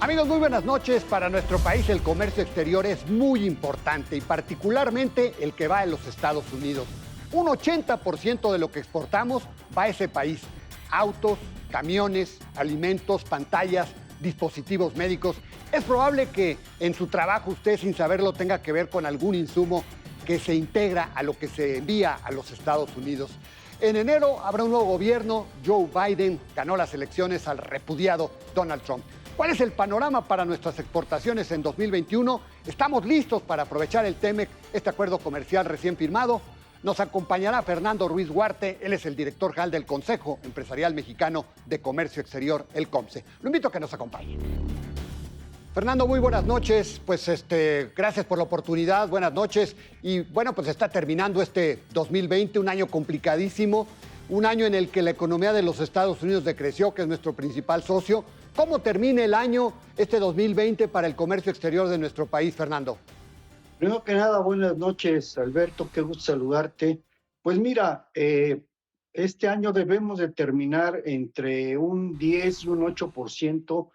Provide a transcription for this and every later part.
Amigos, muy buenas noches. Para nuestro país el comercio exterior es muy importante y particularmente el que va a los Estados Unidos. Un 80% de lo que exportamos va a ese país. Autos, camiones, alimentos, pantallas, dispositivos médicos. Es probable que en su trabajo usted sin saberlo tenga que ver con algún insumo que se integra a lo que se envía a los Estados Unidos. En enero habrá un nuevo gobierno. Joe Biden ganó las elecciones al repudiado Donald Trump. ¿Cuál es el panorama para nuestras exportaciones en 2021? ¿Estamos listos para aprovechar el TEMEC, este acuerdo comercial recién firmado? Nos acompañará Fernando Ruiz Huarte. Él es el director general del Consejo Empresarial Mexicano de Comercio Exterior, el COMCE. Lo invito a que nos acompañe. Fernando, muy buenas noches. Gracias por la oportunidad. Buenas noches. Y bueno, pues está terminando este 2020, un año complicadísimo, un año en el que la economía de los Estados Unidos decreció, que es nuestro principal socio. ¿Cómo termina el año, este 2020, para el comercio exterior de nuestro país, Fernando? Primero que nada, buenas noches, Alberto, qué gusto saludarte. Pues mira, este año debemos de terminar entre un 10 y un 8%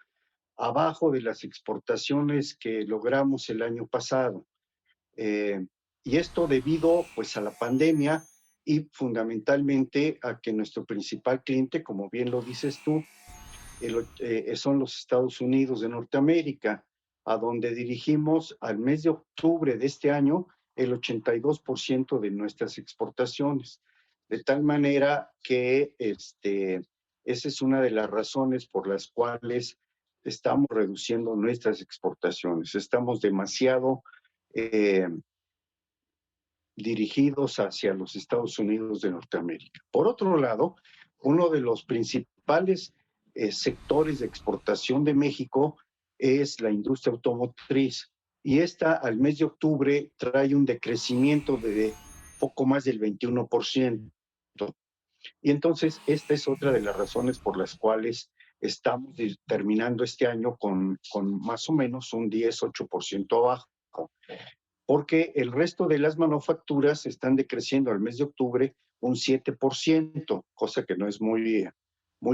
abajo de las exportaciones que logramos el año pasado. Y esto debido pues a la pandemia y fundamentalmente a que nuestro principal cliente, como bien lo dices tú, son los Estados Unidos de Norteamérica, a donde dirigimos al mes de octubre de este año el 82% de nuestras exportaciones. De tal manera que esa es una de las razones por las cuales estamos reduciendo nuestras exportaciones. Estamos demasiado eh, dirigidos hacia los Estados Unidos de Norteamérica. Por otro lado, uno de los principales sectores de exportación de México es la industria automotriz, y esta al mes de octubre trae un decrecimiento de poco más del 21%. Y entonces esta es otra de las razones por las cuales estamos terminando este año con más o menos un 10-8% abajo, porque el resto de las manufacturas están decreciendo al mes de octubre un 7%, cosa que no es muy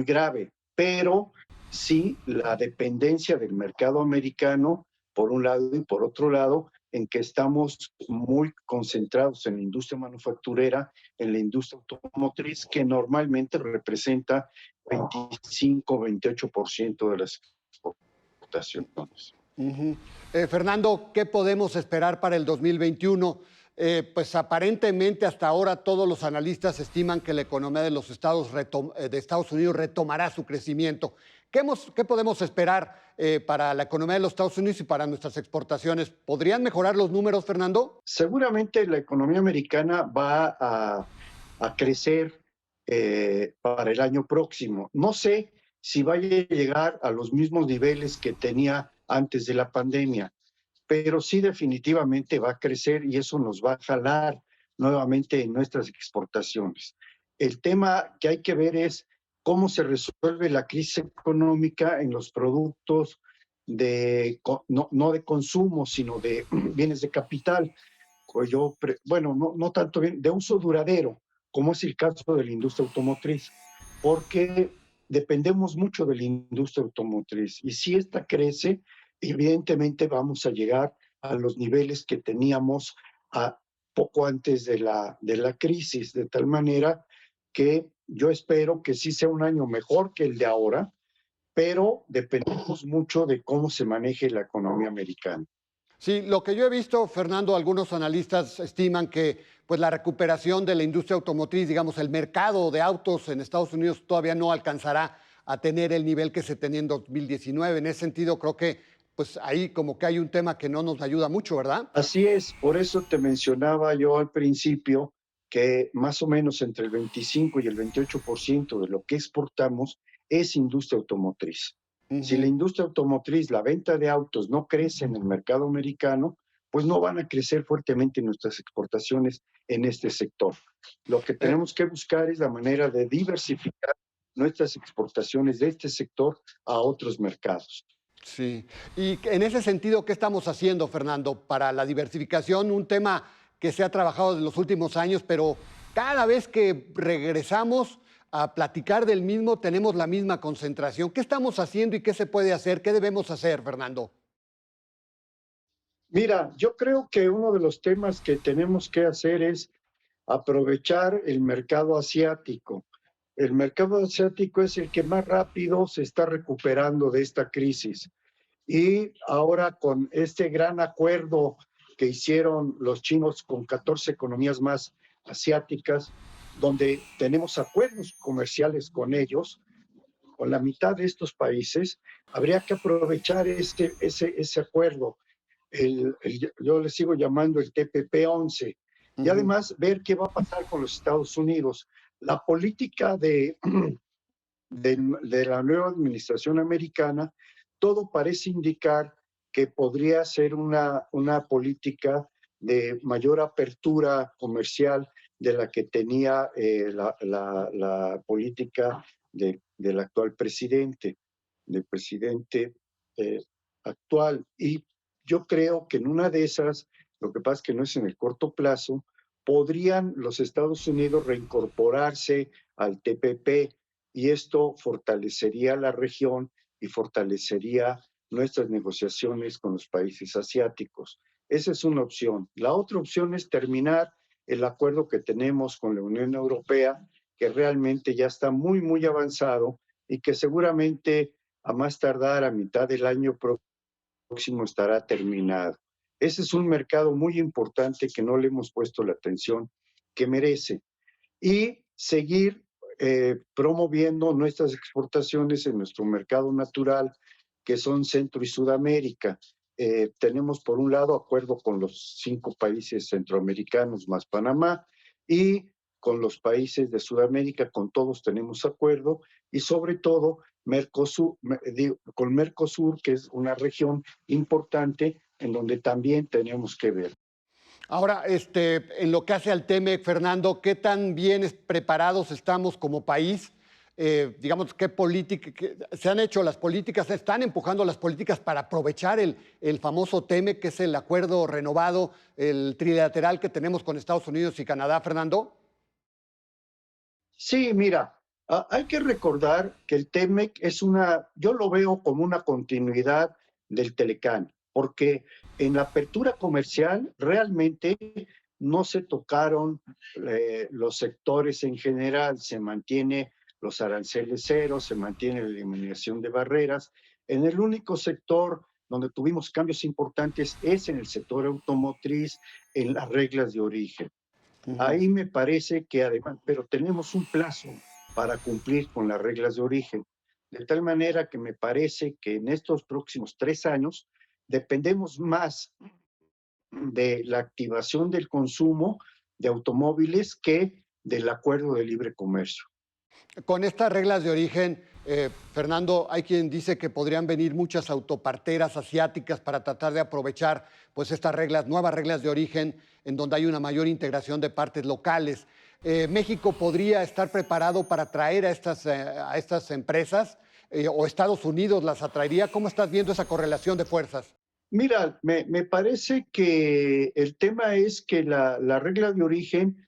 grave, pero sí la dependencia del mercado americano, por un lado, y por otro lado, en que estamos muy concentrados en la industria manufacturera, en la industria automotriz, que normalmente representa 25-28% de las exportaciones. Fernando, ¿qué podemos esperar para el 2021? Pues aparentemente hasta ahora todos los analistas estiman que la economía de los de Estados Unidos retomará su crecimiento. ¿Qué podemos esperar para la economía de los Estados Unidos y para nuestras exportaciones? ¿Podrían mejorar los números, Fernando? Seguramente la economía americana va a crecer para el año próximo. No sé si vaya a llegar a los mismos niveles que tenía antes de la pandemia, pero sí definitivamente va a crecer y eso nos va a jalar nuevamente en nuestras exportaciones. El tema que hay que ver es cómo se resuelve la crisis económica en los productos no de consumo, sino de bienes de capital. No tanto bien, de uso duradero, como es el caso de la industria automotriz, porque dependemos mucho de la industria automotriz y si esta crece, evidentemente vamos a llegar a los niveles que teníamos poco antes de la crisis, de tal manera que yo espero que sí sea un año mejor que el de ahora, pero dependemos mucho de cómo se maneje la economía americana. Sí, lo que yo he visto, Fernando, algunos analistas estiman que pues, la recuperación de la industria automotriz, digamos, el mercado de autos en Estados Unidos todavía no alcanzará a tener el nivel que se tenía en 2019. En ese sentido, creo que pues ahí como que hay un tema que no nos ayuda mucho, ¿verdad? Así es, por eso te mencionaba yo al principio que más o menos entre el 25 y el 28% de lo que exportamos es industria automotriz. Si la industria automotriz, la venta de autos no crece en el mercado americano, pues no van a crecer fuertemente nuestras exportaciones en este sector. Lo que tenemos que buscar es la manera de diversificar nuestras exportaciones de este sector a otros mercados. Sí, y en ese sentido, ¿qué estamos haciendo, Fernando, para la diversificación? Un tema que se ha trabajado en los últimos años, pero cada vez que regresamos a platicar del mismo, tenemos la misma concentración. ¿Qué estamos haciendo y qué se puede hacer? ¿Qué debemos hacer, Fernando? Mira, yo creo que uno de los temas que tenemos que hacer es aprovechar el mercado asiático. El mercado asiático es el que más rápido se está recuperando de esta crisis. Y ahora con este gran acuerdo que hicieron los chinos con 14 economías más asiáticas, donde tenemos acuerdos comerciales con ellos, con la mitad de estos países, habría que aprovechar ese acuerdo. Yo le sigo llamando el TPP-11, y Ujú. además ver qué va a pasar con los Estados Unidos. La política de la nueva administración americana, todo parece indicar que podría ser una política de mayor apertura comercial de la que tenía la política del actual presidente, del presidente eh, actual. Y yo creo que en una de esas, lo que pasa es que no es en el corto plazo, podrían los Estados Unidos reincorporarse al TPP, y esto fortalecería la región y fortalecería nuestras negociaciones con los países asiáticos. Esa es una opción. La otra opción es terminar el acuerdo que tenemos con la Unión Europea, que realmente ya está muy, muy avanzado y que seguramente a más tardar a mitad del año próximo estará terminado. Ese es un mercado muy importante que no le hemos puesto la atención que merece. Y seguir promoviendo nuestras exportaciones en nuestro mercado natural, que son Centro y Sudamérica. Tenemos, por un lado, acuerdo con los 5 países centroamericanos más Panamá, y con los países de Sudamérica, con todos tenemos acuerdo, y sobre todo Mercosur, con Mercosur, que es una región importante en donde también tenemos que ver. Ahora, en lo que hace al TEMEC, Fernando, ¿qué tan bien preparados estamos como país? Digamos, ¿qué política se han hecho las políticas? ¿Se están empujando las políticas para aprovechar el famoso TEMEC, que es el acuerdo renovado, el trilateral que tenemos con Estados Unidos y Canadá, Fernando? Sí, mira, hay que recordar que el TEMEC yo lo veo como una continuidad del Telecán, porque en la apertura comercial realmente no se tocaron los sectores en general, se mantiene los aranceles cero, se mantiene la eliminación de barreras. En el único sector donde tuvimos cambios importantes es en el sector automotriz, en las reglas de origen. Ujú. Ahí me parece que además, pero tenemos un plazo para cumplir con las reglas de origen, de tal manera que me parece que en estos próximos 3 años dependemos más de la activación del consumo de automóviles que del acuerdo de libre comercio. Con estas reglas de origen, Fernando, hay quien dice que podrían venir muchas autoparteras asiáticas para tratar de aprovechar pues, estas reglas, nuevas reglas de origen, en donde hay una mayor integración de partes locales. ¿México podría estar preparado para atraer a estas empresas o Estados Unidos las atraería? ¿Cómo estás viendo esa correlación de fuerzas? Mira, me parece que el tema es que la regla de origen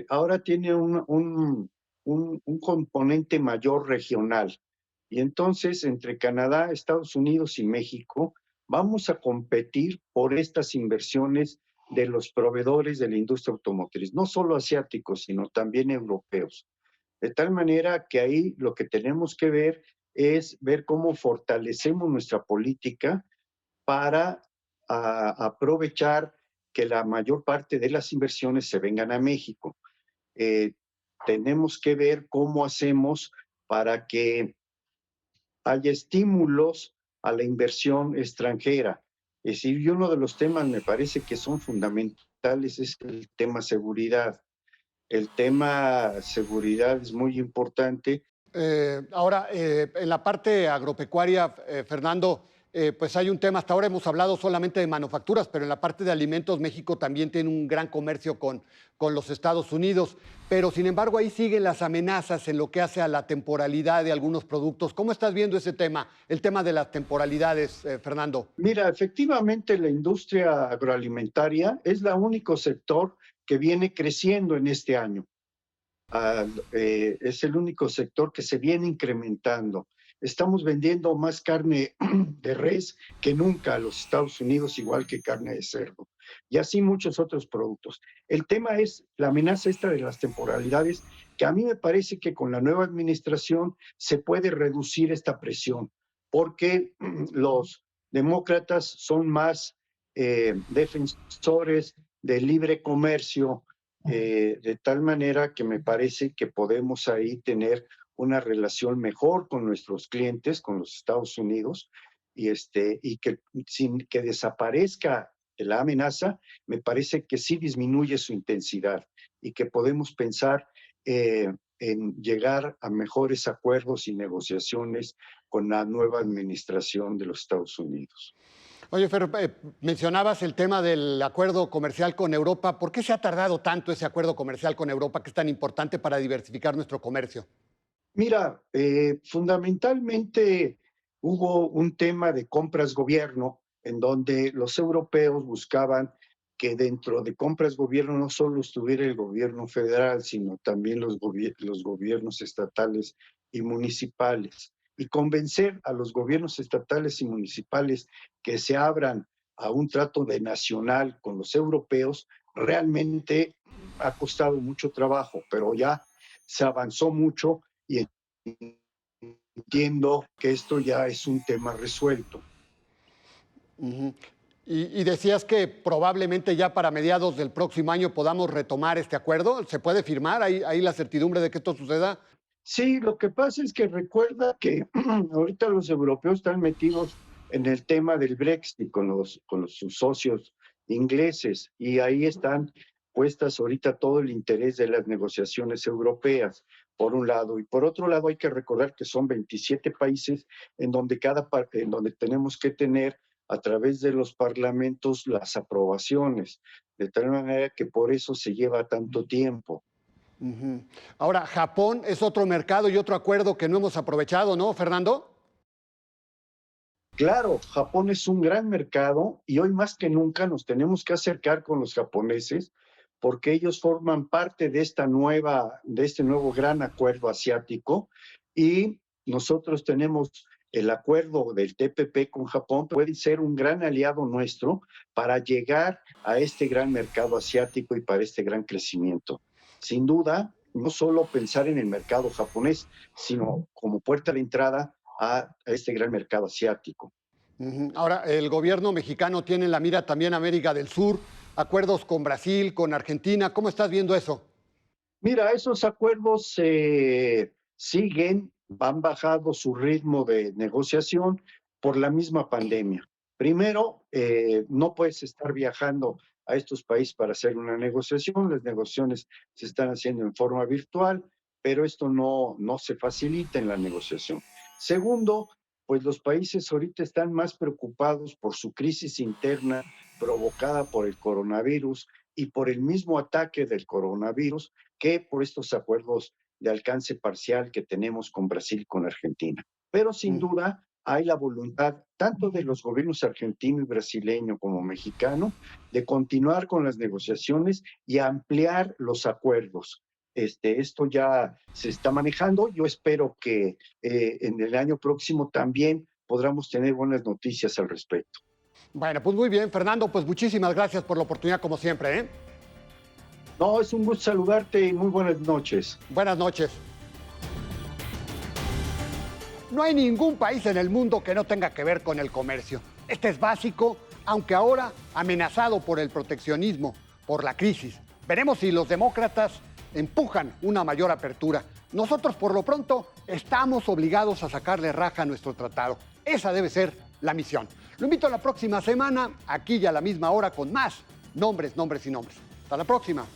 ahora tiene un componente mayor regional. Y entonces, entre Canadá, Estados Unidos y México, vamos a competir por estas inversiones de los proveedores de la industria automotriz, no solo asiáticos, sino también europeos. De tal manera que ahí lo que tenemos que ver es ver cómo fortalecemos nuestra política para aprovechar que la mayor parte de las inversiones se vengan a México. Eh, Tenemos que ver cómo hacemos para que haya estímulos a la inversión extranjera. Es decir, y uno de los temas me parece que son fundamentales es el tema seguridad. El tema seguridad es muy importante. Ahora, en la parte agropecuaria, Fernando, pues hay un tema, hasta ahora hemos hablado solamente de manufacturas, pero en la parte de alimentos México también tiene un gran comercio con los Estados Unidos, pero sin embargo ahí siguen las amenazas en lo que hace a la temporalidad de algunos productos. ¿Cómo estás viendo ese tema, el tema de las temporalidades, Fernando? Mira, efectivamente la industria agroalimentaria es el único sector que viene creciendo en este año. es el único sector que se viene incrementando. Estamos vendiendo más carne de res que nunca a los Estados Unidos, igual que carne de cerdo, y así muchos otros productos. El tema es la amenaza esta de las temporalidades, que a mí me parece que con la nueva administración se puede reducir esta presión, porque los demócratas son más defensores del libre comercio, de tal manera que me parece que podemos ahí tener una relación mejor con nuestros clientes, con los Estados Unidos, y que sin que desaparezca la amenaza, me parece que sí disminuye su intensidad y que podemos pensar en llegar a mejores acuerdos y negociaciones con la nueva administración de los Estados Unidos. Oye, Fer, mencionabas el tema del acuerdo comercial con Europa. ¿Por qué se ha tardado tanto ese acuerdo comercial con Europa, que es tan importante para diversificar nuestro comercio? Mira, fundamentalmente hubo un tema de compras gobierno en donde los europeos buscaban que dentro de compras gobierno no solo estuviera el gobierno federal, sino también los gobiernos estatales y municipales. Y convencer a los gobiernos estatales y municipales que se abran a un trato de nacional con los europeos realmente ha costado mucho trabajo, pero ya se avanzó mucho y entiendo que esto ya es un tema resuelto. Uh-huh. Y decías que probablemente ya para mediados del próximo año podamos retomar este acuerdo. ¿Se puede firmar? ¿Hay la certidumbre de que esto suceda? Sí, lo que pasa es que recuerda que ahorita los europeos están metidos en el tema del Brexit con sus socios ingleses, y ahí están puestas ahorita todo el interés de las negociaciones europeas, por un lado, y por otro lado hay que recordar que son 27 países en donde en donde tenemos que tener a través de los parlamentos las aprobaciones, de tal manera que por eso se lleva tanto tiempo. Uh-huh. Ahora, Japón es otro mercado y otro acuerdo que no hemos aprovechado, ¿no, Fernando? Claro, Japón es un gran mercado y hoy más que nunca nos tenemos que acercar con los japoneses porque ellos forman parte de este nuevo gran acuerdo asiático, y nosotros tenemos el acuerdo del TPP con Japón. Puede ser un gran aliado nuestro para llegar a este gran mercado asiático y para este gran crecimiento. Sin duda, no solo pensar en el mercado japonés, sino como puerta de entrada a este gran mercado asiático. Uh-huh. Ahora, el gobierno mexicano tiene en la mira también América del Sur, acuerdos con Brasil, con Argentina. ¿Cómo estás viendo eso? Mira, esos acuerdos siguen, han bajado su ritmo de negociación por la misma pandemia. Primero, no puedes estar viajando a estos países para hacer una negociación. Las negociaciones se están haciendo en forma virtual, pero esto no se facilita en la negociación. Segundo, pues los países ahorita están más preocupados por su crisis interna provocada por el coronavirus y por el mismo ataque del coronavirus que por estos acuerdos de alcance parcial que tenemos con Brasil y con Argentina. Pero sin duda hay la voluntad tanto de los gobiernos argentino y brasileño como mexicano de continuar con las negociaciones y ampliar los acuerdos. Esto ya se está manejando. Yo espero que en el año próximo también podamos tener buenas noticias al respecto. Bueno, pues muy bien, Fernando, pues muchísimas gracias por la oportunidad como siempre, ¿eh? No, es un gusto saludarte y muy buenas noches. Buenas noches. No hay ningún país en el mundo que no tenga que ver con el comercio. Este es básico, aunque ahora amenazado por el proteccionismo, por la crisis. Veremos si los demócratas empujan una mayor apertura. Nosotros, por lo pronto, estamos obligados a sacarle raja a nuestro tratado. Esa debe ser la misión. Lo invito a la próxima semana, aquí y a la misma hora, con más nombres, nombres y nombres. Hasta la próxima.